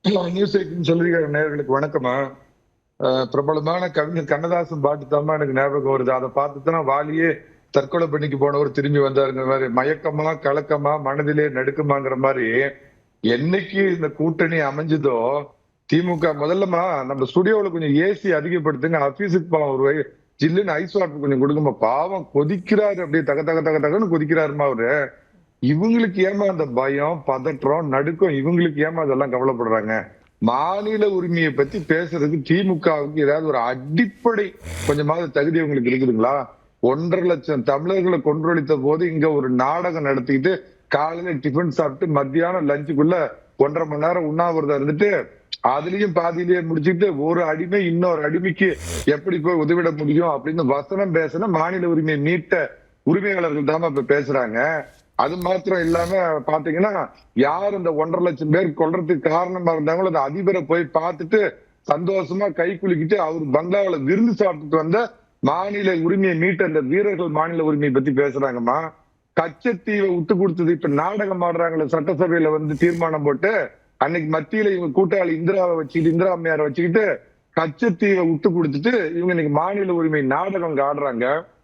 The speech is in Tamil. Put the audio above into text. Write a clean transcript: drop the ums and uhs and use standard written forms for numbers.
நியூஸ் எயிட்டின் சொல்லுகிற நேயர்களுக்கு வணக்கமா. பிரபலமான கவிஞர் கண்ணதாசன் பாட்டு தாம்மா எனக்கு ஞாபகம் வருது. அதை பார்த்துதான் வாலியே தற்கொலை பண்ணிக்கு போனவர் திரும்பி வந்தாருங்கிற மாதிரி, மயக்கமா கலக்கமா மனதிலே நடுக்கமாங்கிற மாதிரி. என்னைக்கு இந்த கூட்டணி அமைஞ்சதோ, திமுக முதல்லமா நம்ம ஸ்டுடியோல கொஞ்சம் ஏசி அதிகப்படுத்துங்க, ஆபீஸுக்கு பாவம் ஒரு ஜில்லுன்னு ஐஸ் வாட்டர் கொஞ்சம் கொடுங்கம்மா, பாவம் கொதிக்கிறாரு, அப்படியே தக தக தக தகன்னு கொதிக்கிறாருமா அவரு. இவங்களுக்கு ஏமா அந்த பயம், பதற்றம், நடுக்கம், இவங்களுக்கு ஏமா அதெல்லாம் கவலைப்படுறாங்க? மாநில உரிமையை பத்தி பேசுறதுக்கு திமுகவுக்கு ஏதாவது ஒரு அடிப்படை கொஞ்சமாவது தகுதி உங்களுக்கு இருக்குதுங்களா? 1,50,000 தமிழர்களை கொன்றொழித்த போது இங்க ஒரு நாடகம் நடத்திட்டு, காலையில டிஃபன் சாப்பிட்டு மத்தியானம் லஞ்சுக்குள்ள 1.5 மணி நேரம் உண்ணாவிரதம் இருந்துட்டு, அதுலயும் பாதியிலேயே முடிச்சுட்டு ஒரு அடிமை இன்னொரு அடிமைக்கு எப்படி போய் உதவிட முடியும் அப்படின்னு வசனம் பேசின மாநில உரிமையை மீட்ட உரிமையாளர்கள் தான் இப்ப பேசுறாங்க. அது மாத்திரம் இல்லாம பாத்தீங்கன்னா, யார் இந்த 1,50,000 பேர் கொல்றதுக்கு காரணமா இருந்தாங்களோ அந்த அதிபரை போய் பார்த்துட்டு சந்தோஷமா கை குலுக்கிட்டு அவர் பங்களாவில விருந்து சாப்பிட்டுட்டு வந்த மாநில உரிமையை மீட்ட அந்த வீரர்கள் மாநில உரிமையை பத்தி பேசுறாங்கம்மா. கச்சத்தீவை விட்டு கொடுத்தது இப்ப நாடகம் ஆடுறாங்களே, சட்டசபையில தீர்மானம் போட்டு அன்னைக்கு மத்தியில இவங்க கூட்டாளி இந்திராவை வச்சுக்கிட்டு, இந்திரா அம்மையாரை வச்சுக்கிட்டு கச்சத்தீவை விட்டு கொடுத்துட்டு இவங்க இன்னைக்கு மாநில உரிமை நாடகம் ஆடுறாங்க.